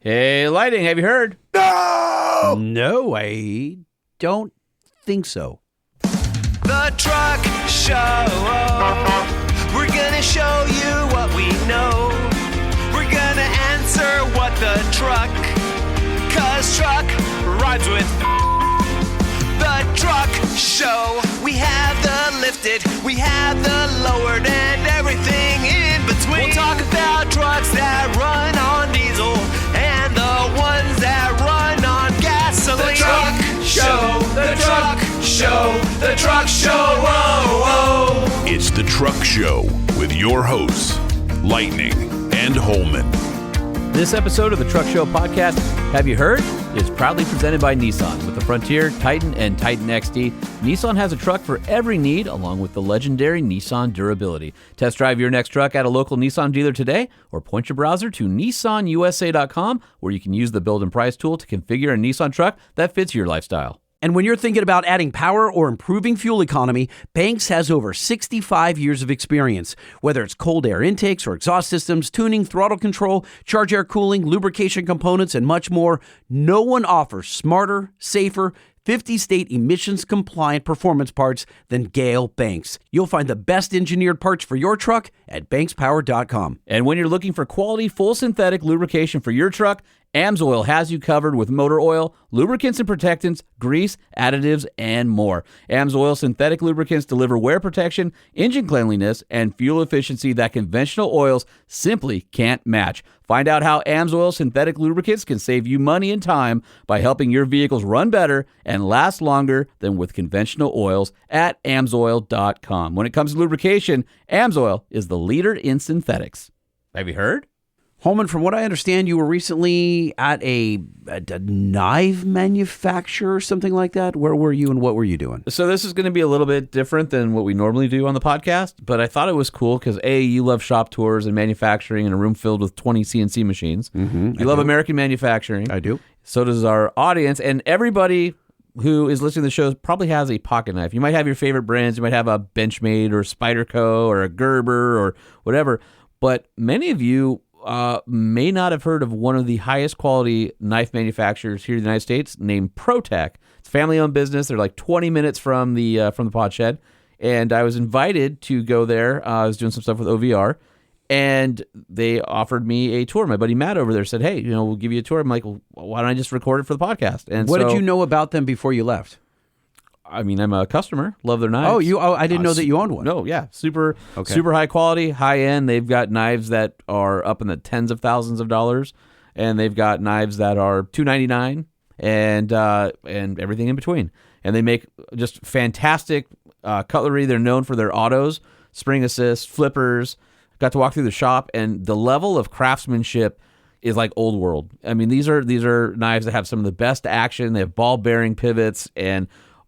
Hey, Lighting, have you heard? No! No, I don't think so. The Truck Show. We're gonna show you what we know. We're gonna answer what the truck. 'Cause truck rhymes with the Truck Show. We have the lifted, we have the lowered, and everything in between. We'll talk about trucks that run on diesel and the ones that run on gasoline. The Truck Show, the Truck Show, the Truck Show. Whoa, whoa. It's the Truck Show with your hosts, Lightning and Holman. This episode of the Truck Show podcast, Have You Heard?, is proudly presented by Nissan. With the Frontier, Titan, and Titan XD, Nissan has a truck for every need, along with the legendary Nissan durability. Test drive your next truck at a local Nissan dealer today, or point your browser to nissanusa.com, where you can use the build and price tool to configure a Nissan truck that fits your lifestyle. And when you're thinking about adding power or improving fuel economy, Banks has over 65 years of experience. Whether it's cold air intakes or exhaust systems, tuning, throttle control, charge air cooling, lubrication components, and much more, no one offers smarter, safer, 50-state emissions-compliant performance parts than Gale Banks. You'll find the best engineered parts for your truck at bankspower.com. And when you're looking for quality, full synthetic lubrication for your truck, AMSOIL has you covered with motor oil, lubricants and protectants, grease, additives, and more. AMSOIL synthetic lubricants deliver wear protection, engine cleanliness, and fuel efficiency that conventional oils simply can't match. Find out how AMSOIL synthetic lubricants can save you money and time by helping your vehicles run better and last longer than with conventional oils at AMSOIL.com. When it comes to lubrication, AMSOIL is the leader in synthetics. Have you heard? Holman, from what I understand, you were recently at a knife manufacturer or something like that. Where were you and what were you doing? So this is going to be a little bit different than what we normally do on the podcast, but I thought it was cool because A, you love shop tours and manufacturing in a room filled with 20 CNC machines. You love American manufacturing. I do. So does our audience, and everybody who is listening to the show probably has a pocket knife. You might have your favorite brands. You might have a Benchmade or Spyderco or a Gerber or whatever, but many of you may not have heard of one of the highest quality knife manufacturers here in the United States named ProTech. It's a family-owned business. They're like 20 minutes from the pod shed, and I was invited to go there. I was doing some stuff with OVR, and they offered me a tour. My buddy Matt over there said, "Hey, we'll give you a tour." I'm like, well, "Why don't I just record it for the podcast?" And what did you know about them before you left? I mean, I'm a customer. Love their knives. I didn't know that you owned one. No, yeah. Super high quality, high end. They've got knives that are up in the tens of thousands of dollars, and they've got knives that are $299 and everything in between. And they make just fantastic cutlery. They're known for their autos, spring assist, flippers. Got to walk through the shop, and the level of craftsmanship is like old world. I mean, these are knives that have some of the best action. They have ball bearing pivots and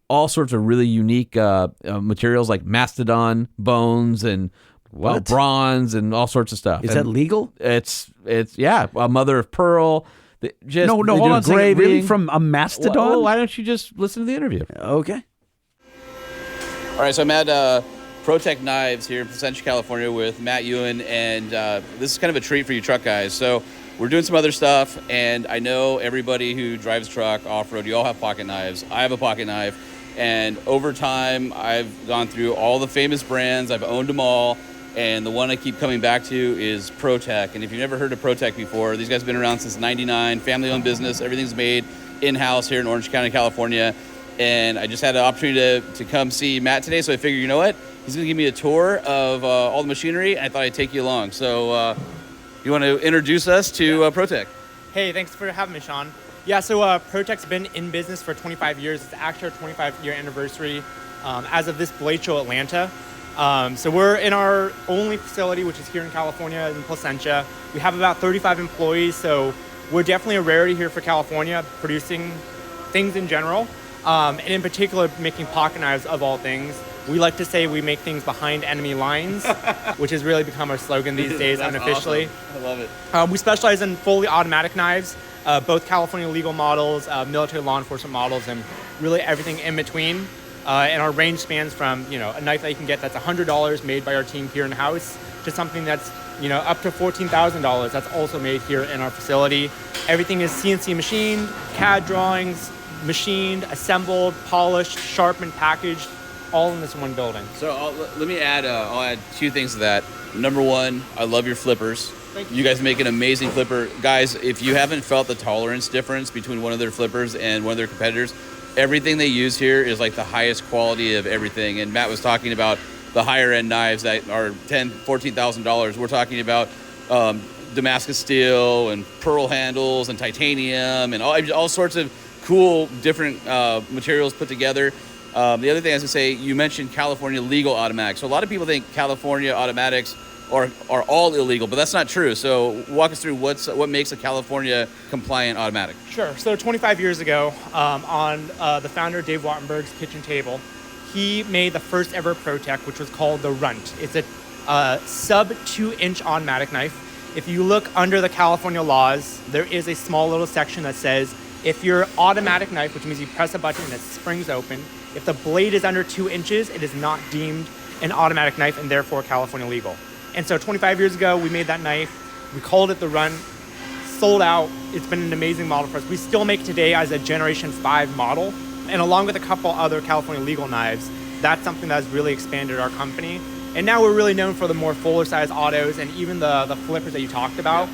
all sorts of really unique materials like mastodon bones and bronze and all sorts of stuff. Is that legal? It's a mother of pearl. Hold on a second. Really, from a mastodon? Well, why don't you just listen to the interview? Okay. All right, so I'm at ProTech Knives here in Placentia, California with Matt Ewan, and this is kind of a treat for you truck guys. So we're doing some other stuff, and I know everybody who drives truck, off-road, you all have pocket knives. I have a pocket knife. And over time, I've gone through all the famous brands. I've owned them all. And the one I keep coming back to is ProTech. And if you've never heard of ProTech before, these guys have been around since '99, family-owned business. Everything's made in-house here in Orange County, California. And I just had an opportunity to come see Matt today. So I figured, you know what? He's going to give me a tour of all the machinery. And I thought I'd take you along. So you want to introduce us to ProTech? Hey, thanks for having me, Sean. Yeah, so ProTech's been in business for 25 years. It's actually our 25-year anniversary as of this Blade Show Atlanta. So we're in our only facility, which is here in California in Placentia. We have about 35 employees, so we're definitely a rarity here for California, producing things in general, and in particular making pocket knives of all things. We like to say we make things behind enemy lines, which has really become our slogan these days. That's unofficially. Awesome. I love it. We specialize in fully automatic knives, both California legal models, military law enforcement models, and really everything in between. And our range spans from a knife that you can get that's $100 made by our team here in house to something that's up to $14,000. That's also made here in our facility. Everything is CNC machined, CAD drawings, machined, assembled, polished, sharpened, packaged, all in this one building. So let me add, I'll add two things to that. Number one, I love your flippers. Thank You guys make an amazing flipper. Guys, if you haven't felt the tolerance difference between one of their flippers and one of their competitors, everything they use here is like the highest quality of everything. And Matt was talking about the higher end knives that are $10,000, $14,000. We're talking about Damascus steel and pearl handles and titanium and all sorts of cool different materials put together. The other thing I was gonna say, you mentioned California legal automatics. So a lot of people think California automatics are all illegal, but that's not true. So walk us through what makes a California compliant automatic. Sure. So 25 years ago, on the founder Dave Wattenberg's kitchen table, he made the first ever ProTech, which was called the Runt. It's a sub 2-inch automatic knife. If you look under the California laws, there is a small little section that says if your automatic knife, which means you press a button and it springs open, if the blade is under 2 inches, it is not deemed an automatic knife and therefore California legal. And so 25 years ago, we made that knife. We called it the Run. Sold out. It's been an amazing model for us. We still make today as a Generation 5 model. And along with a couple other California legal knives, that's something that's really expanded our company. And now we're really known for the more fuller size autos and even the flippers that you talked about.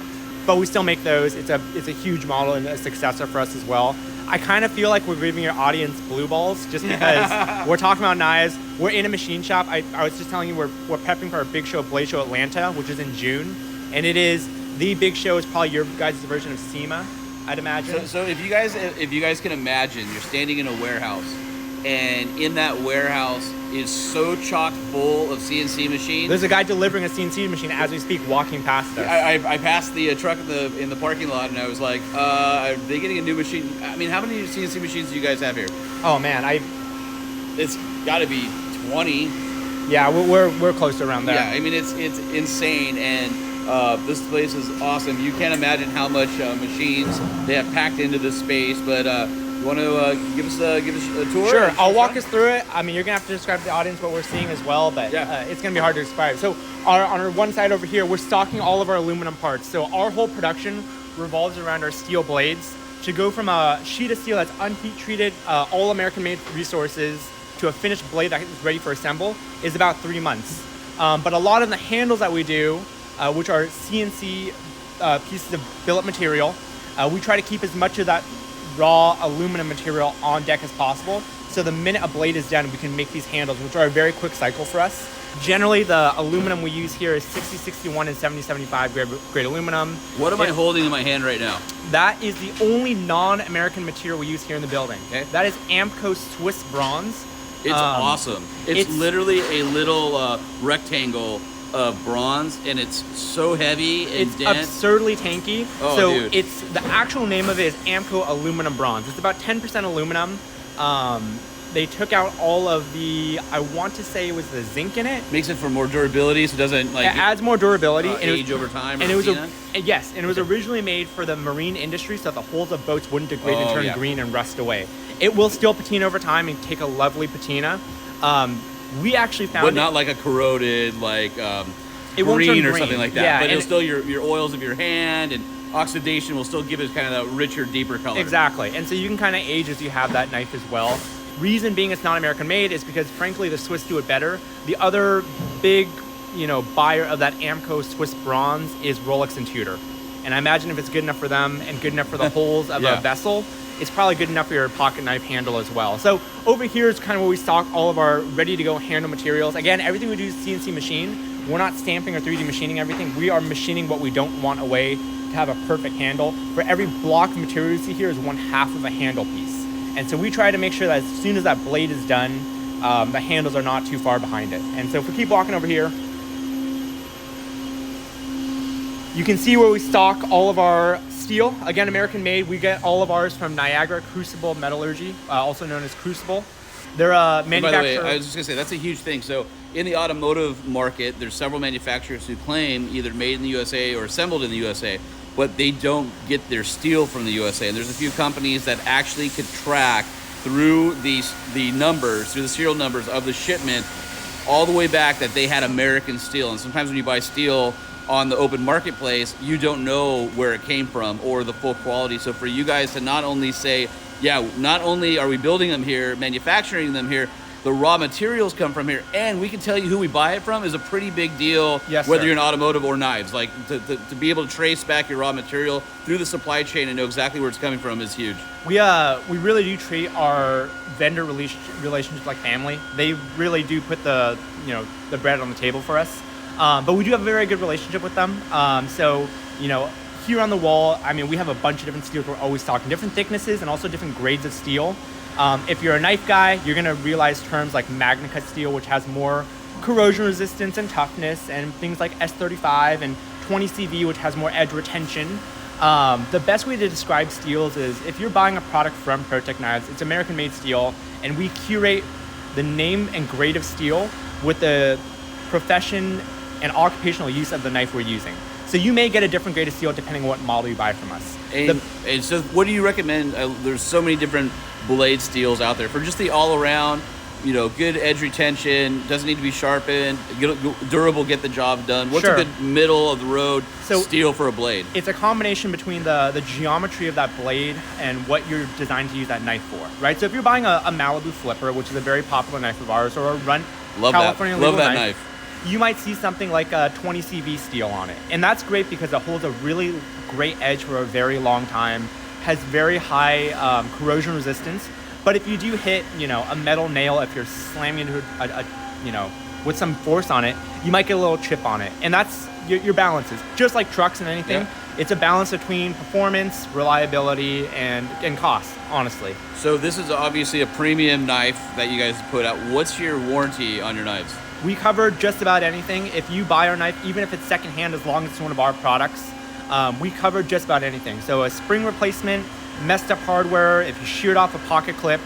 But we still make those. It's a huge model and a successor for us as well. I kind of feel like we're giving your audience blue balls just because we're talking about knives. We're in a machine shop. I was just telling you we're prepping for our big show, Blade Show Atlanta, which is in June. And it is the big show. It's probably your guys' version of SEMA, I'd imagine. So if you guys can imagine, you're standing in a warehouse, and in that warehouse is so chock full of CNC machines. There's a guy delivering a CNC machine as we speak, walking past us. I passed the truck in the parking lot, and I was like, are they getting a new machine? I mean, how many CNC machines do you guys have here? Oh man, it's got to be 20. Yeah, we're close to around there. Yeah, I mean it's insane, and this place is awesome. You can't imagine how much machines they have packed into this space, but. You want to give us a tour? Sure, I'll walk us through it. I mean, you're going to have to describe to the audience what we're seeing as well, but it's going to be hard to describe. So on our one side over here, we're stocking all of our aluminum parts. So our whole production revolves around our steel blades. To go from a sheet of steel that's unheat treated, all American made resources, to a finished blade that is ready for assemble is about 3 months. But a lot of the handles that we do, which are CNC pieces of billet material, we try to keep as much of that raw aluminum material on deck as possible. So the minute a blade is done, we can make these handles, which are a very quick cycle for us. Generally, the aluminum we use here is 60, 61, and 70, 75 grade aluminum. What am I holding in my hand right now? That is the only non-American material we use here in the building. Okay. That is AMCO Swiss bronze. It's awesome. It's literally a little rectangle of bronze, and it's so heavy and it's dense. Absurdly tanky. Oh, so dude. It's the actual name of it is AMCO aluminum bronze. It's about 10% aluminum. They took out all of the, I want to say it was the zinc in it. Makes it for more durability, so it doesn't like it adds more durability and age over time. And it was it was originally made for the marine industry, so that the hulls of boats wouldn't degrade and turn green and rust away. It will still patina over time and take a lovely patina. We actually found but not like a corroded like it won't green turn or something like that. Yeah, but it'll still your oils of your hand and oxidation will still give it kind of that richer, deeper color. Exactly. And so you can kind of age as you have that knife as well. Reason being it's not American made is because frankly the Swiss do it better. The other big, buyer of that AMCO Swiss bronze is Rolex and Tudor. And I imagine if it's good enough for them and good enough for the holes of a vessel, it's probably good enough for your pocket knife handle as well. So over here is kind of where we stock all of our ready-to-go handle materials. Again, everything we do is CNC machine. We're not stamping or 3D machining everything. We are machining what we don't want away to have a perfect handle. For every block of material you see here is 1/2 of a handle piece. And so we try to make sure that as soon as that blade is done, the handles are not too far behind it. And so if we keep walking over here, you can see where we stock all of our steel. Again, American made. We get all of ours from Niagara Crucible Metallurgy, also known as Crucible. They're a manufacturer. By the way, I was just gonna say that's a huge thing. So in the automotive market, there's several manufacturers who claim either made in the USA or assembled in the USA, but they don't get their steel from the USA. And there's a few companies that actually could track through the serial numbers of the shipment all the way back that they had American steel. And sometimes when you buy steel on the open marketplace, you don't know where it came from or the full quality. So for you guys to not only say, yeah, not only are we building them here, manufacturing them here, the raw materials come from here, and we can tell you who we buy it from is a pretty big deal. Yes, whether sir. you're in automotive or knives. Like to be able to trace back your raw material through the supply chain and know exactly where it's coming from is huge. We really do treat our vendor relationship like family. They really do put the bread on the table for us. But we do have a very good relationship with them. So here on the wall, I mean, we have a bunch of different steels. We're always talking different thicknesses and also different grades of steel. If you're a knife guy, you're gonna realize terms like Magna Cut steel, which has more corrosion resistance and toughness, and things like S35 and 20 CV, which has more edge retention. The best way to describe steels is if you're buying a product from ProTech Knives, it's American-made steel, and we curate the name and grade of steel with the profession and occupational use of the knife we're using. So you may get a different grade of steel depending on what model you buy from us. And so what do you recommend? There's so many different blade steels out there for just the all-around, good edge retention, doesn't need to be sharpened, durable, get the job done. What's Sure. a good middle of the road So steel for a blade? It's a combination between the geometry of that blade and what you're designed to use that knife for, right? So if you're buying a Malibu flipper, which is a very popular knife of ours, or a Runt California Love legal that knife. you might see something like a 20 CV steel on it. And that's great because it holds a really great edge for a very long time, has very high corrosion resistance. But if you do hit, a metal nail, if you're slamming into with some force on it, you might get a little chip on it. And that's your balances. Just like trucks and anything, it's a balance between performance, reliability, and cost, honestly. So this is obviously a premium knife that you guys put out. What's your warranty on your knives? We cover just about anything. If you buy our knife, even if it's secondhand, as long as it's one of our products, we cover just about anything. So a spring replacement, messed up hardware, if you sheared off a pocket clip,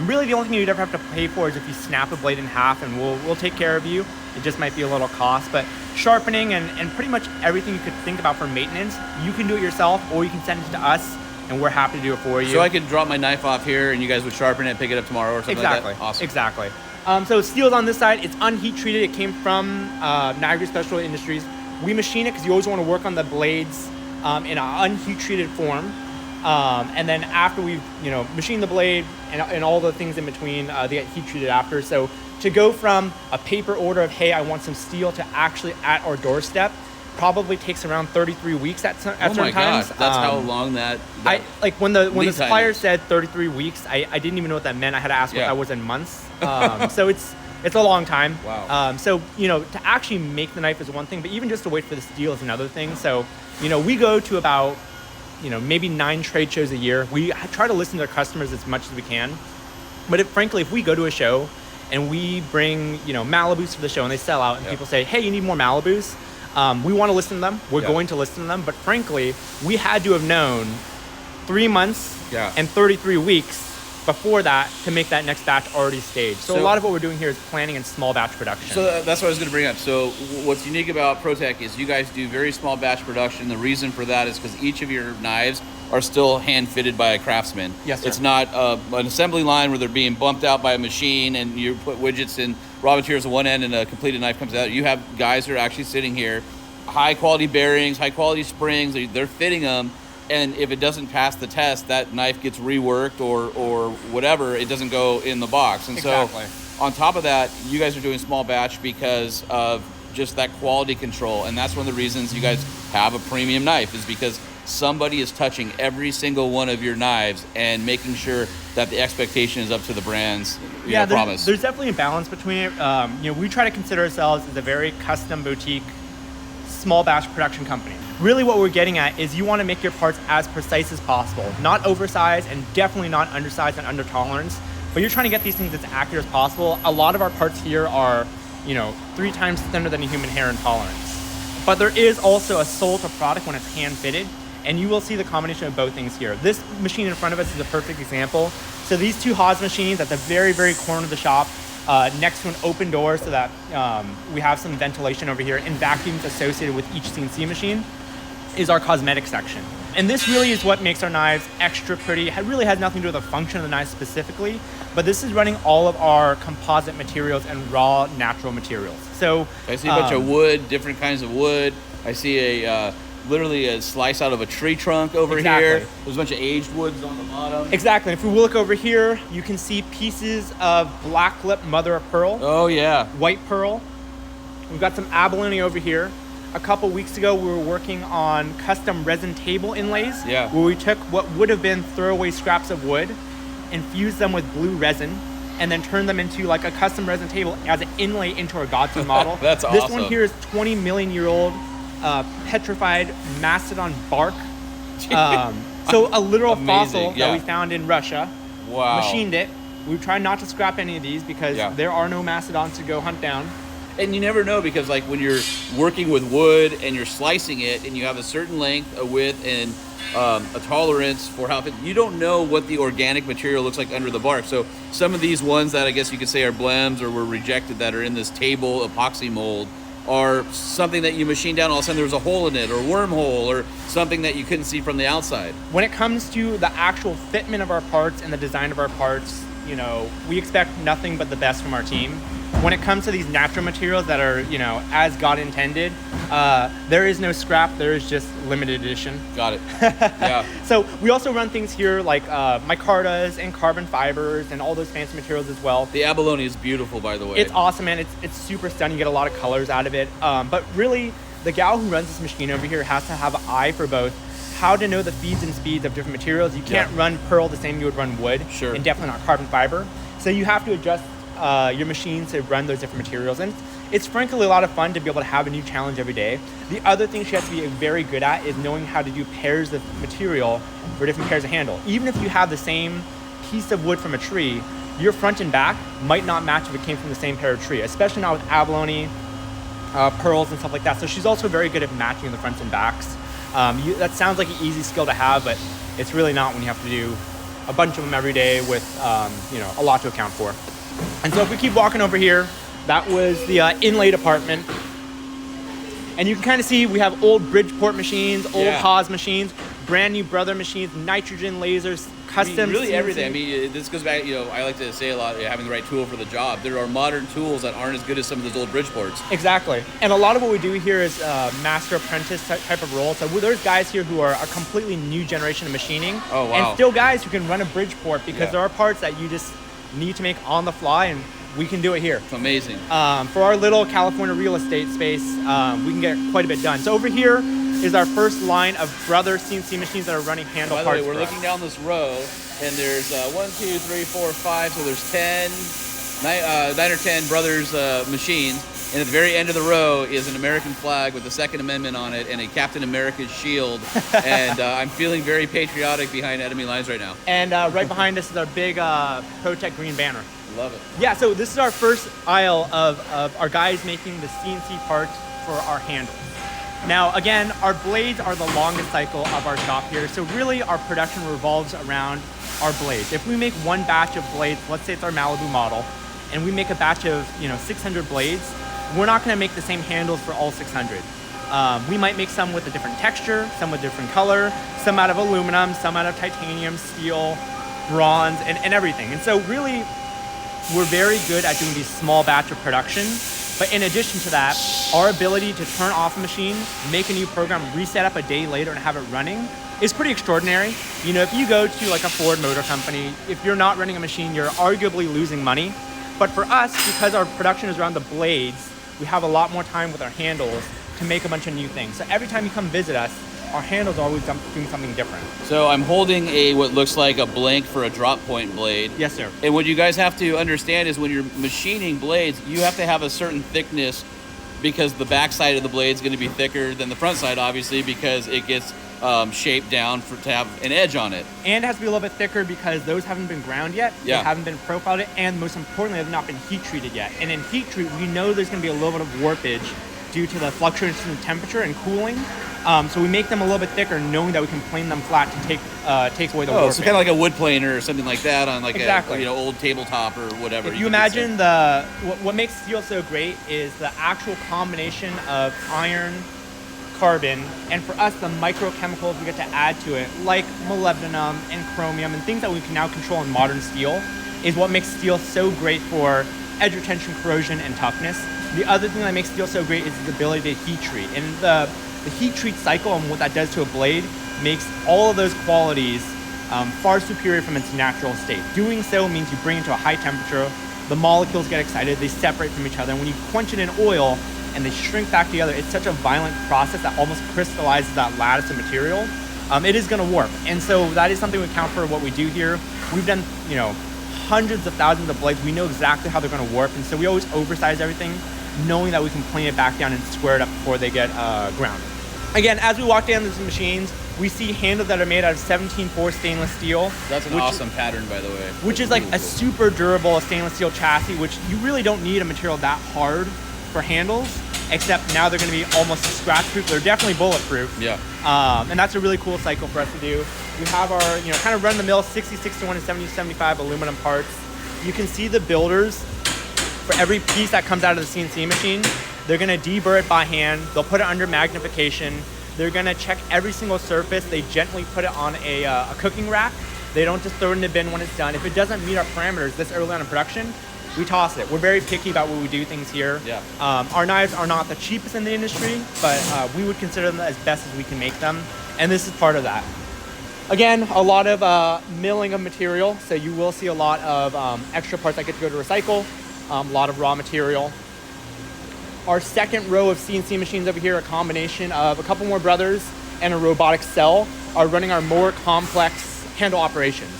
really the only thing you'd ever have to pay for is if you snap a blade in half, and we'll take care of you. It just might be a little cost, but sharpening and pretty much everything you could think about for maintenance, you can do it yourself, or you can send it to us, and we're happy to do it for you. So I could drop my knife off here, and you guys would sharpen it, pick it up tomorrow, or something Exactly. like that? Awesome. Exactly. So steel's on this side. It's unheat treated. It came from Niagara Special Industries. We machine it because you always want to work on the blades in an unheat treated form. And then after we've machined the blade and all the things in between, they get heat treated after. So to go from a paper order of, hey, I want some steel, to actually at our doorstep probably takes around 33 weeks at certain times. Oh my gosh, that's how long that when the lead time supplier is. said 33 weeks, I didn't even know what that meant. I had to ask what Yeah. that was in months. So it's a long time. Wow. So to actually make the knife is one thing, but even just to wait for the steel is another thing. So we go to about maybe 9 trade shows a year. We try to listen to our customers as much as we can. But frankly, if we go to a show and we bring Malibus for the show and they sell out and people say, hey, you need more Malibus, we want to listen to them. We're going to listen to them. But frankly, we had to have known 3 months and 33 weeks before that to make that next batch already staged. So a lot of what we're doing here is planning in small batch production. So that's what I was going to bring up. So what's unique about ProTech is you guys do very small batch production. The reason for that is because each of your knives are still hand fitted by a craftsman. Yes, sir. It's not an assembly line where they're being bumped out by a machine and you put widgets and raw materials at one end and a completed knife comes out. You have guys who are actually sitting here, high quality bearings, high quality springs, they're fitting them. And if it doesn't pass the test, that knife gets reworked or whatever. It doesn't go in the box. And Exactly. so on top of that, you guys are doing small batch because of just that quality control. And that's one of the reasons you guys have a premium knife, is because somebody is touching every single one of your knives and making sure that the expectation is up to the brand's promise. There's definitely a balance between it. We try to consider ourselves as a very custom boutique, small batch production company. Really what we're getting at is you want to make your parts as precise as possible, not oversized and definitely not undersized and under tolerance, but you're trying to get these things as accurate as possible. A lot of our parts here are, 3 times thinner than a human hair in tolerance. But there is also a soul to product when it's hand fitted, and you will see the combination of both things here. This machine in front of us is a perfect example. So these 2 Haas machines at the very, very corner of the shop, next to an open door so that we have some ventilation over here, and vacuums associated with each CNC machine, is our cosmetic section. And this really is what makes our knives extra pretty. It really has nothing to do with the function of the knife specifically, but this is running all of our composite materials and raw natural materials. So I see a bunch of wood, different kinds of wood, I see literally a slice out of a tree trunk over Exactly. here. There's a bunch of aged woods on the bottom. Exactly. If we look over here, you can see pieces of black lip mother of pearl, Oh yeah. white pearl. We've got some abalone over here. A couple weeks ago, we were working on custom resin table inlays, Yeah. where we took what would have been throwaway scraps of wood, infused them with blue resin, and then turned them into like a custom resin table as an inlay into our Godson model. That's This awesome. one here is 20 million year old petrified mastodon bark. So a literal Amazing, fossil yeah. that we found in Russia. Wow. Machined it. We tried not to scrap any of these because Yeah. there are no mastodons to go hunt down. And you never know, because like when you're working with wood and you're slicing it and you have a certain length, a width, and a tolerance for how you don't know what the organic material looks like under the bark. So some of these ones that I guess you could say are blems or were rejected that are in this table epoxy mold are something that you machine down, all of a sudden there's a hole in it or wormhole or something that you couldn't see from the outside. When it comes to the actual fitment of our parts and the design of our parts, you know, we expect nothing but the best from our team. When it comes to these natural materials that are, you know, as God intended, there is no scrap, there is just limited edition. Got it. Yeah. So we also run things here like micartas and carbon fibers and all those fancy materials as well. The abalone is beautiful, by the way. It's awesome, man. It's super stunning. You get a lot of colors out of it. But really, the gal who runs this machine over here has to have an eye for both how to know the feeds and speeds of different materials. You can't run pearl the same you would run wood, Sure. and definitely not carbon fiber. So you have to adjust your machines to run those different materials. And it's frankly a lot of fun to be able to have a new challenge every day. The other thing she has to be very good at is knowing how to do pairs of material for different pairs of handle. Even if you have the same piece of wood from a tree, your front and back might not match if it came from the same pair of tree, especially not with abalone, pearls and stuff like that. So she's also very good at matching the fronts and backs. That sounds like an easy skill to have, but it's really not when you have to do a bunch of them every day with you know, a lot to account for. And so if we keep walking over here, that was the inlay department. And you can kind of see we have old Bridgeport machines, old Haas machines, brand new Brother machines, nitrogen lasers, custom really CNC. everything. I mean, this goes back, you know, I like to say a lot, having the right tool for the job. There are modern tools that aren't as good as some of those old Bridgeports. Exactly. And a lot of what we do here is master apprentice type of role. So there's guys here who are a completely new generation of machining. Oh, wow. And still guys who can run a Bridgeport because Yeah. there are parts that you just need to make on the fly, and we can do it here. It's amazing. For our little California real estate space, we can get quite a bit done. So over here is our first line of Brother CNC machines that are running handle By the parts. way, we're for us. looking down this row, and there's 1, 2, 3, 4, 5, so there's 9 or 10 Brothers machines. And at the very end of the row is an American flag with the Second Amendment on it and a Captain America's shield. And I'm feeling very patriotic behind enemy lines right now. And right behind us is our big ProTech green banner. Love it. Yeah, so this is our first aisle of our guys making the CNC parts for our handles. Now, again, our blades are the longest cycle of our shop here, so really our production revolves around our blades. If we make one batch of blades, let's say it's our Malibu model, and we make a batch of 600 blades, we're not going to make the same handles for all 600. We might make some with a different texture, some with different color, some out of aluminum, some out of titanium, steel, bronze, and everything. And so really, we're very good at doing these small batch of production. But in addition to that, our ability to turn off a machine, make a new program, reset up a day later and have it running is pretty extraordinary. You know, if you go to like a Ford Motor Company, if you're not running a machine, you're arguably losing money. But for us, because our production is around the blades, we have a lot more time with our handles to make a bunch of new things. So every time you come visit us, our handles are always doing something different. So I'm holding what looks like a blank for a drop point blade. Yes, sir. And what you guys have to understand is when you're machining blades, you have to have a certain thickness because the back side of the blade is going to be thicker than the front side, obviously, because it gets shaped down to have an edge on it. And it has to be a little bit thicker because those haven't been ground yet. Yeah. They haven't been profiled yet, and most importantly, they've not been heat treated yet. And in heat treat, we know there's going to be a little bit of warpage due to the fluctuations in temperature and cooling. So we make them a little bit thicker, knowing that we can plane them flat to take away the warpage. So kind of like a wood planer or something like that on like Exactly. a old tabletop or whatever. If you imagine what makes steel so great is the actual combination of iron, carbon, and for us, the microchemicals we get to add to it, like molybdenum and chromium and things that we can now control in modern steel, is what makes steel so great for edge retention, corrosion, and toughness. The other thing that makes steel so great is its ability to heat treat. And the heat treat cycle and what that does to a blade makes all of those qualities far superior from its natural state. Doing so means you bring it to a high temperature, the molecules get excited, they separate from each other, and when you quench it in oil and they shrink back together, it's such a violent process that almost crystallizes that lattice of material. It is going to warp, and so that is something we account for what we do here. We've done, hundreds of thousands of blades. We know exactly how they're going to warp, and so we always oversize everything, knowing that we can plane it back down and square it up before they get ground. Again, as we walk down these machines, we see handles that are made out of 17-4 stainless steel. That's an awesome pattern, by the way. Which is like a super durable stainless steel chassis, which you really don't need a material that hard for handles, except now they're going to be almost scratch-proof. They're definitely bulletproof. Yeah. And that's a really cool cycle for us to do. We have our, kind of run-of-the-mill 66-1 and 70-75 aluminum parts. You can see the builders for every piece that comes out of the CNC machine. They're going to deburr it by hand. They'll put it under magnification. They're going to check every single surface. They gently put it on a cooking rack. They don't just throw it in the bin when it's done. If it doesn't meet our parameters this early on in production, we toss it. We're very picky about what we do things here. Yeah. Our knives are not the cheapest in the industry, but we would consider them as best as we can make them. And this is part of that. Again, a lot of milling of material. So you will see a lot of extra parts that get to go to recycle, a lot of raw material. Our second row of CNC machines over here, a combination of a couple more brothers and a robotic cell, are running our more complex handle operations.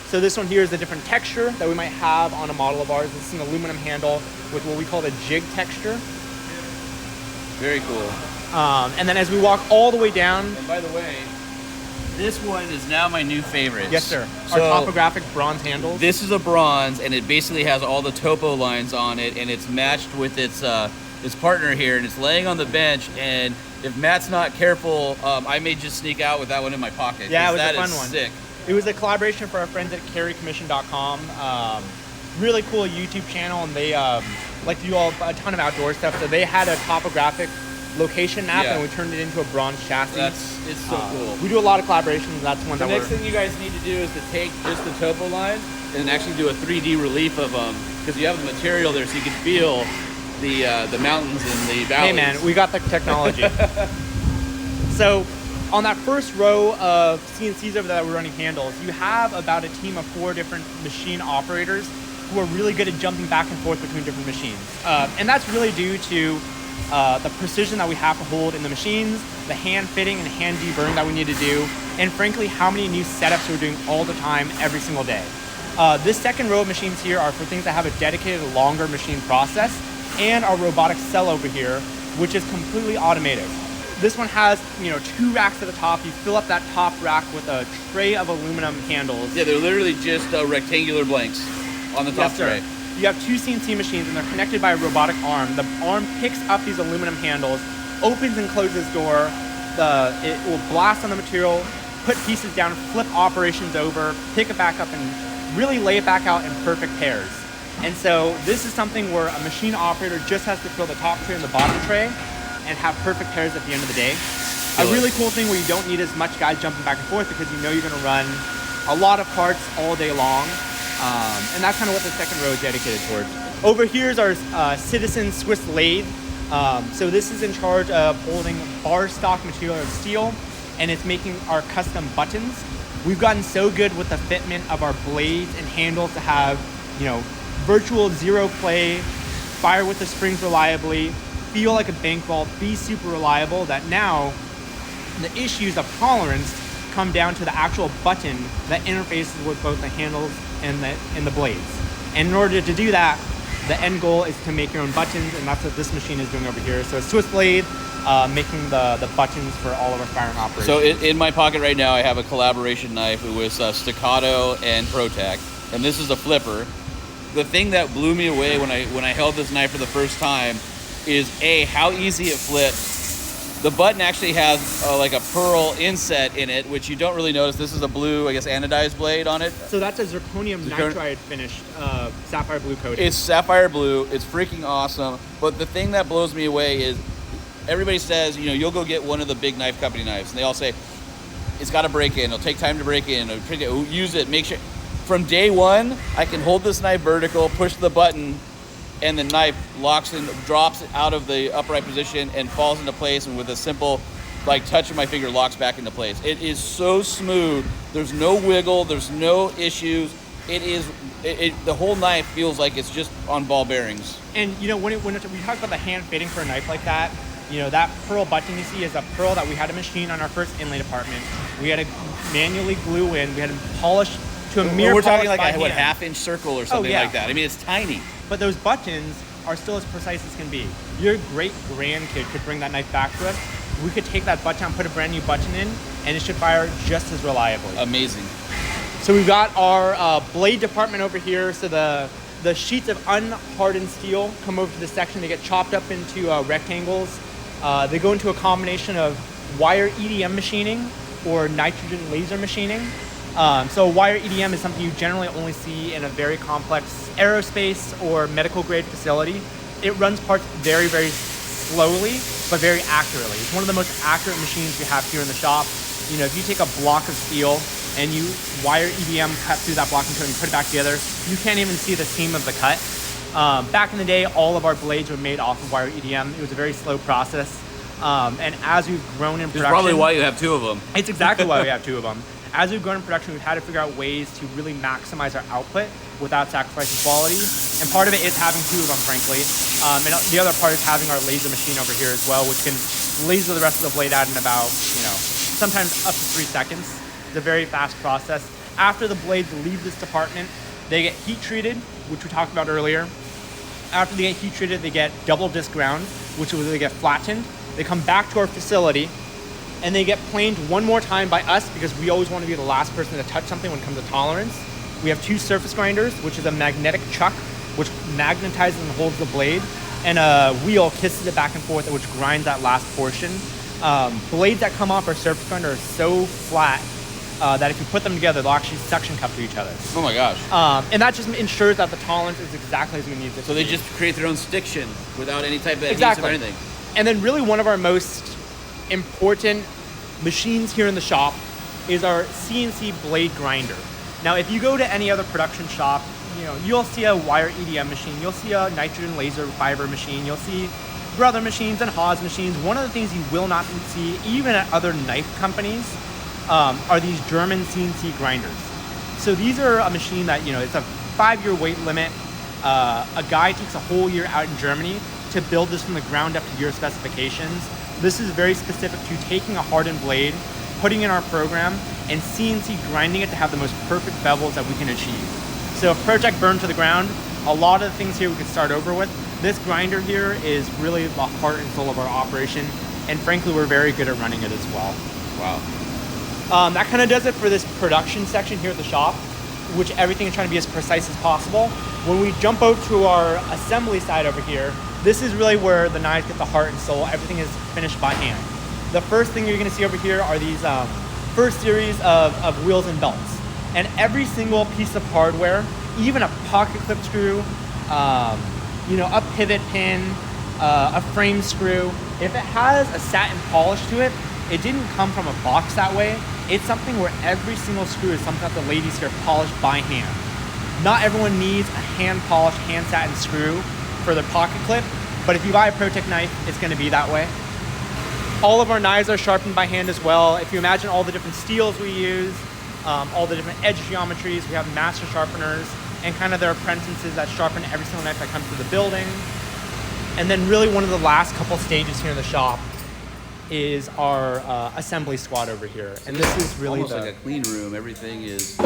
So this one here is a different texture that we might have on a model of ours. This is an aluminum handle with what we call the jig texture. Very cool. And then as we walk all the way down... And by the way, this one is now my new favorite. Yes, sir. So, our topographic bronze handles. This is a bronze, and it basically has all the topo lines on it, and it's matched with its partner here, and it's laying on the bench. And if Matt's not careful, I may just sneak out with that one in my pocket. Yeah, it was that a fun is one. Sick. It was a collaboration for our friends at carrycommission.com. Really cool YouTube channel, and they like to do a ton of outdoor stuff. So they had a topographic location map, and we turned it into a bronze chassis. It's so cool. We do a lot of collaborations. That's one The next thing you guys need to do is to take just the topo lines and actually do a 3D relief of them, because you have the material there, so you can feel the mountains and the valleys. Hey man, we got the technology. So on that first row of CNCs over there that we're running handles, you have about a team of 4 different machine operators who are really good at jumping back and forth between different machines. And that's really due to the precision that we have to hold in the machines, the hand fitting and hand deburring that we need to do, and frankly, how many new setups we're doing all the time, every single day. This second row of machines here are for things that have a dedicated longer machine process, and our robotic cell over here, which is completely automated. This one has, 2 racks at the top. You fill up that top rack with a tray of aluminum handles. Yeah, they're literally just rectangular blanks on the top tray. You have 2 CNC machines, and they're connected by a robotic arm. The arm picks up these aluminum handles, opens and closes door. It will blast on the material, put pieces down, flip operations over, pick it back up, and really lay it back out in perfect pairs. And so this is something where a machine operator just has to fill the top tray and the bottom tray and have perfect pairs at the end of the day. A really cool thing where you don't need as much guys jumping back and forth, because you know you're going to run a lot of parts all day long. And that's kind of what the second row is dedicated towards. Over here is our Citizen Swiss lathe. So this is in charge of holding bar stock material of steel, and it's making our custom buttons. We've gotten so good with the fitment of our blades and handles to have, virtual zero play, fire with the springs reliably, feel like a bank vault, be super reliable, that now the issues of tolerance come down to the actual button that interfaces with both the handles and the blades. And in order to do that, the end goal is to make your own buttons, and that's what this machine is doing over here. So it's Swiss blade making the buttons for all of our firing operations. So in my pocket right now, I have a collaboration knife with Staccato and Protect, and this is a flipper. The thing that blew me away when I held this knife for the first time is how easy it flips. The button actually has like a pearl inset in it, which you don't really notice. This is a blue, I guess, anodized blade on it. So that's a zirconium nitride finished sapphire blue coating. It's sapphire blue. It's freaking awesome. But the thing that blows me away is everybody says, you'll go get one of the big knife company knives, and they all say, it's got to break in. It'll take time to break in. Use it. Make sure. From day one, I can hold this knife vertical, push the button, and the knife locks and drops out of the upright position and falls into place, and with a simple like touch of my finger locks back into place. It is so smooth. There's no wiggle. There's no issues. The whole knife feels like it's just on ball bearings. And when we talk about the hand fitting for a knife like that, that pearl button you see is a pearl that we had to machine on our first inlay department. We had to manually glue in. We had to polish to a mere. We're talking polish like by a hand. half-inch circle or something like that. I mean, it's tiny. But those buttons are still as precise as can be. Your great grandkid could bring that knife back to us. We could take that button and put a brand new button in, and it should fire just as reliably. Amazing. So we've got our blade department over here. So the sheets of unhardened steel come over to this section. They get chopped up into rectangles. They go into a combination of wire EDM machining or nitrogen laser machining. So wire EDM is something you generally only see in a very complex aerospace or medical grade facility. It runs parts very, very slowly, but very accurately. It's one of the most accurate machines we have here in the shop. If you take a block of steel and you wire EDM cut through that block into it and put it back together, you can't even see the seam of the cut. Back in the day, all of our blades were made off of wire EDM. It was a very slow process. And as we've grown in production... It's probably why you have two of them. It's exactly why we have two of them. As we've grown in production, we've had to figure out ways to really maximize our output without sacrificing quality. And part of it is having two of them, frankly. And the other part is having our laser machine over here as well, which can laser the rest of the blade out in about, sometimes up to 3 seconds. It's a very fast process. After the blades leave this department, they get heat treated, which we talked about earlier. After they get heat treated, they get double disc ground, which is where they get flattened. They come back to our facility, and they get planed one more time by us because we always want to be the last person to touch something when it comes to tolerance. We have 2 surface grinders, which is a magnetic chuck, which magnetizes and holds the blade, and a wheel kisses it back and forth, which grinds that last portion. Blades that come off our surface grinder are so flat that if you put them together, they'll actually suction cup to each other. Oh my gosh. And that just ensures that the tolerance is exactly as we need it to be. So they just create their own stiction without any type of adhesive or anything. And then really one of our most important machines here in the shop is our CNC blade grinder. Now, if you go to any other production shop, you'll see a wire EDM machine, you'll see a nitrogen laser fiber machine, you'll see Brother machines and Haas machines. One of the things you will not see, even at other knife companies, are these German CNC grinders. So these are a machine that, it's a 5-year weight limit. A guy takes a whole year out in Germany to build this from the ground up to your specifications. This is very specific to taking a hardened blade, putting in our program, and CNC grinding it to have the most perfect bevels that we can achieve. So if Project burned to the ground, a lot of the things here we could start over with. This grinder here is really the heart and soul of our operation, and frankly, we're very good at running it as well. Wow. That kind of does it for this production section here at the shop, which everything is trying to be as precise as possible. When we jump over to our assembly side over here, this is really where the knives get the heart and soul. Everything is finished by hand. The first thing you're going to see over here are these first series of wheels and belts. And every single piece of hardware, even a pocket clip screw, a pivot pin, a frame screw, if it has a satin polish to it, it didn't come from a box that way. It's something where every single screw is something that the ladies here polish by hand. Not everyone needs a hand-polished, hand-satin screw for their pocket clip, but if you buy a ProTech knife, it's going to be that way. All of our knives are sharpened by hand as well. If you imagine all the different steels we use, all the different edge geometries, we have master sharpeners and kind of their apprentices that sharpen every single knife that comes to the building. And then really one of the last couple stages here in the shop is our assembly squad over here. And this is really almost like a clean room. Everything is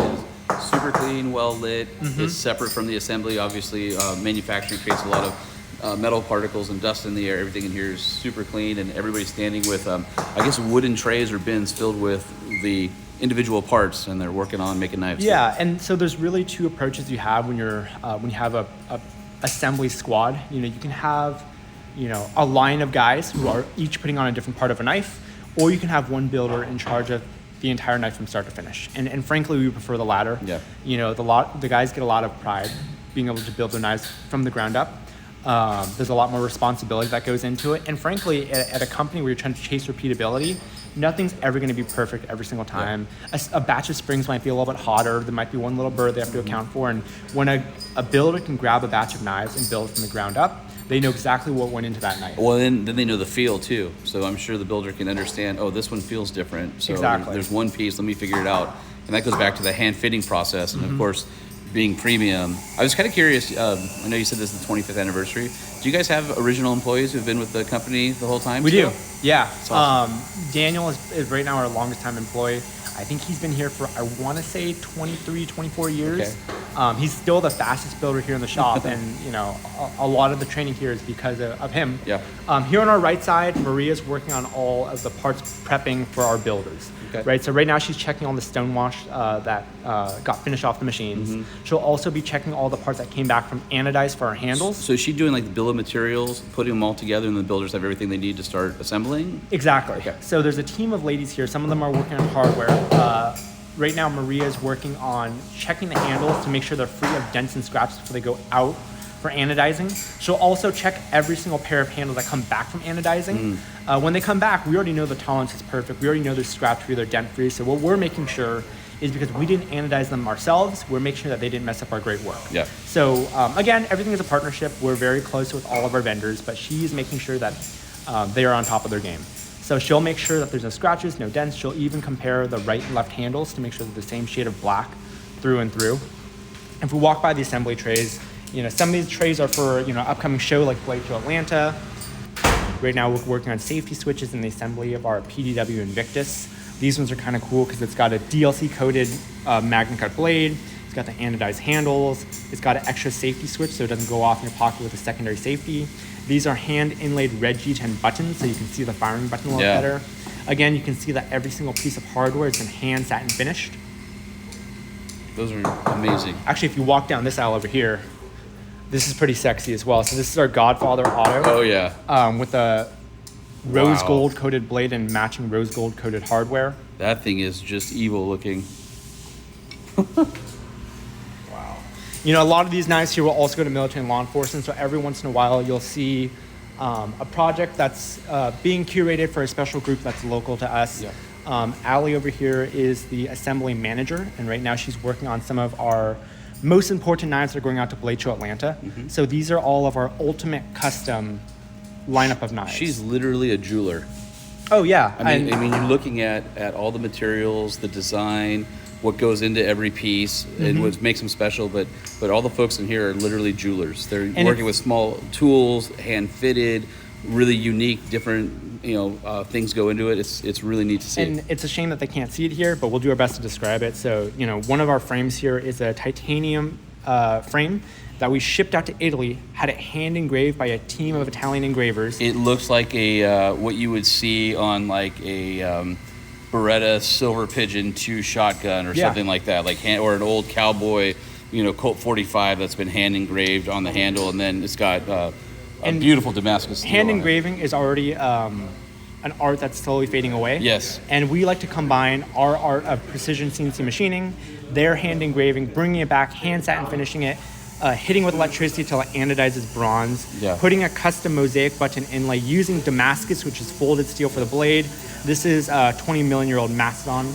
super clean, well lit. It's separate from the assembly. Obviously, manufacturing creates a lot of metal particles and dust in the air. Everything in here is super clean, and everybody's standing with, I guess, wooden trays or bins filled with the individual parts, and they're working on making knives. Yeah, and so there's really 2 approaches you have when you have a assembly squad. You can have a line of guys who are each putting on a different part of a knife, or you can have one builder in charge of the entire knife from start to finish. And frankly, we prefer the latter. Yeah. The guys get a lot of pride being able to build their knives from the ground up. There's a lot more responsibility that goes into it. And frankly, at a company where you're trying to chase repeatability, nothing's ever going to be perfect every single time. Yeah. A batch of springs might be a little bit hotter. There might be one little burr they have to account for. And when a builder can grab a batch of knives and build from the ground up, They know exactly what went into that knife. Well, then they know the feel too. So I'm sure the builder can understand, oh, this one feels different. So Exactly. there's one piece, let me figure it out. And that goes back to the hand fitting process. And of course, being premium. I was kind of curious, I know you said this is the 25th anniversary. Do you guys have original employees who've been with the company the whole time? We still? do, yeah. Awesome. Daniel is right now our longest time employee. I think he's been here for, I want to say 23, 24 years. Okay. He's still the fastest builder here in the shop, and a lot of the training here is because of him. Yeah. Here on our right side, Maria's working on all of the parts prepping for our builders. Okay. Right, so right now she's checking all the stone wash that got finished off the machines. She'll also be checking all the parts that came back from anodized for our handles. So is she doing like the bill of materials, putting them all together, and the builders have everything they need to start assembling? Exactly. Okay. So there's a team of ladies here. Some of them are working on hardware. Right now, Maria is working on checking the handles to make sure they're free of dents and scraps before they go out for anodizing. She'll also check every single pair of handles that come back from anodizing. When they come back, we already know the tolerance is perfect. We already know they're scratch-free, they're dent-free. So what we're making sure is, because we didn't anodize them ourselves, we're making sure that they didn't mess up our great work. Yeah. So again, everything is a partnership. We're very close with all of our vendors, but she's making sure that they are on top of their game. So she'll make sure that there's no scratches, no dents. She'll even compare the right and left handles to make sure they're the same shade of black through and through. If we walk by the assembly trays, some of these trays are for, upcoming show like Blade Show Atlanta. Right now we're working on safety switches in the assembly of our PDW Invictus. These ones are kind of cool because it's got a DLC coated Magna Cut blade. It's got the anodized handles. It's got an extra safety switch so it doesn't go off in your pocket with a secondary safety. These are hand inlaid red G10 buttons, so you can see the firing button a little better. Again, you can see that every single piece of hardware is in hand satin finished. Those are amazing. Actually, if you walk down this aisle over here, this is pretty sexy as well. So this is our Godfather Auto. Oh yeah. With a rose Wow. gold coated blade and matching rose gold coated hardware. That thing is just evil looking. A lot of these knives here will also go to military and law enforcement, so every once in a while you'll see a project that's being curated for a special group that's local to us. Yeah. Allie over here is the assembly manager, and right now she's working on some of our most important knives that are going out to Blade Show Atlanta. So these are all of our ultimate custom lineup of knives. She's literally a jeweler. Oh yeah. I mean, you're looking at all the materials, the design, what goes into every piece, and what makes them special. But all the folks in here are literally jewelers. They're working with small tools, hand fitted, really unique, different things go into it. It's really neat to see. And it's a shame that they can't see it here, but we'll do our best to describe it. So one of our frames here is a titanium frame that we shipped out to Italy, had it hand engraved by a team of Italian engravers. It looks like a what you would see on like a Beretta Silver Pigeon 2 shotgun or something like that, or an old cowboy, Colt 45 that's been hand engraved on the handle, and then it's got a beautiful Damascus steel Hand on it. engraving is already an art that's slowly fading away. Yes. And we like to combine our art of precision CNC machining, their hand engraving, bringing it back, hand satin finishing it, hitting with electricity till it anodizes bronze, putting a custom mosaic button inlay using Damascus, which is folded steel for the blade. This is a 20 million year old Macedon.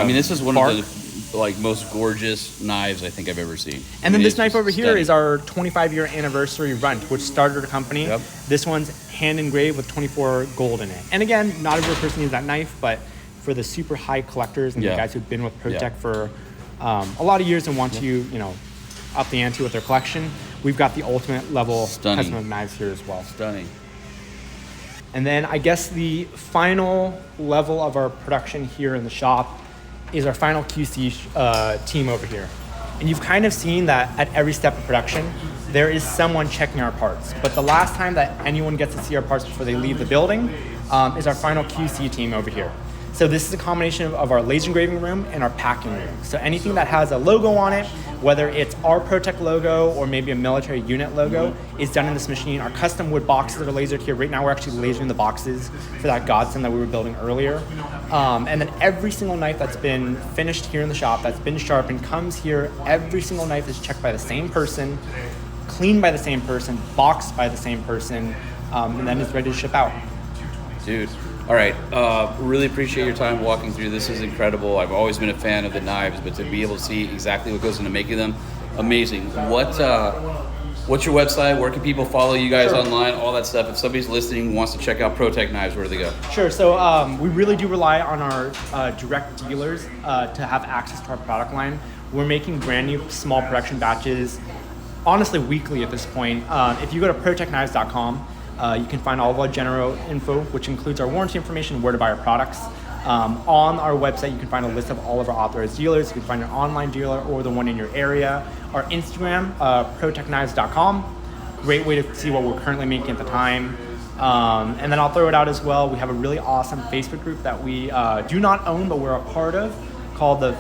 This is one bark. of the most gorgeous knives I think I've ever seen. And then this knife it's over here stunning. is our 25-year anniversary runt, which started our company. Yep. This one's hand engraved with 24 gold in it. And again, not every person needs that knife, but for the super high collectors and the guys who've been with ProTech for a lot of years and want to, up the ante with their collection, we've got the ultimate level custom of knives here as well. Stunning. And then I guess the final level of our production here in the shop is our final QC team over here. And you've kind of seen that at every step of production, there is someone checking our parts. But the last time that anyone gets to see our parts before they leave the building is our final QC team over here. So this is a combination of our laser engraving room and our packing room. So anything that has a logo on it, whether it's our ProTech logo or maybe a military unit logo, is done in this machine. Our custom wood boxes that are lasered here. Right now we're actually lasering the boxes for that Godsend that we were building earlier. And then every single knife that's been finished here in the shop, that's been sharpened, comes here. Every single knife is checked by the same person, cleaned by the same person, boxed by the same person, and then it's ready to ship out. Dude. All right. Really appreciate your time walking through. This is incredible. I've always been a fan of the knives, but to be able to see exactly what goes into making them, amazing. What What's your website? Where can people follow you guys online? All that stuff. If somebody's listening wants to check out ProTech Knives, where do they go? Sure. So we really do rely on our direct dealers to have access to our product line. We're making brand new small production batches, honestly weekly at this point. If you go to protechknives.com, you can find all of our general info, which includes our warranty information, where to buy our products. On our website, you can find a list of all of our authorized dealers. You can find an online dealer or the one in your area. Our Instagram, protechknives.com. Great way to see what we're currently making at the time. And then I'll throw it out as well. We have a really awesome Facebook group that we do not own, but we're a part of, called the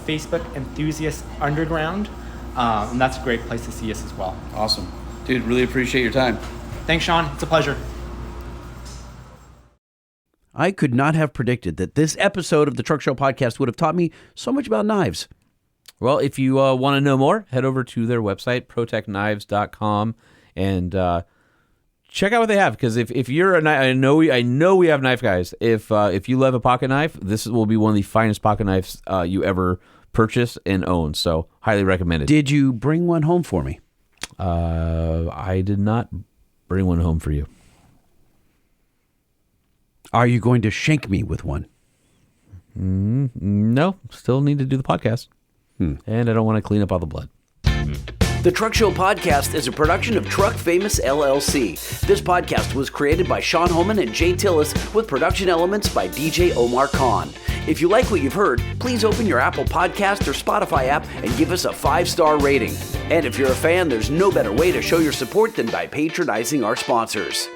Facebook Enthusiast Underground. And that's a great place to see us as well. Awesome. Dude, really appreciate your time. Thanks, Sean. It's a pleasure. I could not have predicted that this episode of the Truck Show Podcast would have taught me so much about knives. Well, if you want to know more, head over to their website, protechknives.com, and check out what they have. Because if you're a I know we have knife guys. If you love a pocket knife, this will be one of the finest pocket knives you ever purchase and own. So highly recommended. Did you bring one home for me? I did not bring one home for you. Are you going to shank me with one? No, still need to do the podcast. And I don't want to clean up all the blood. The Truck Show Podcast is a production of Truck Famous LLC. This podcast was created by Sean Holman and Jay Tillis with production elements by DJ Omar Khan. If you like what you've heard, please open your Apple Podcast or Spotify app and give us a 5-star rating. And if you're a fan, there's no better way to show your support than by patronizing our sponsors.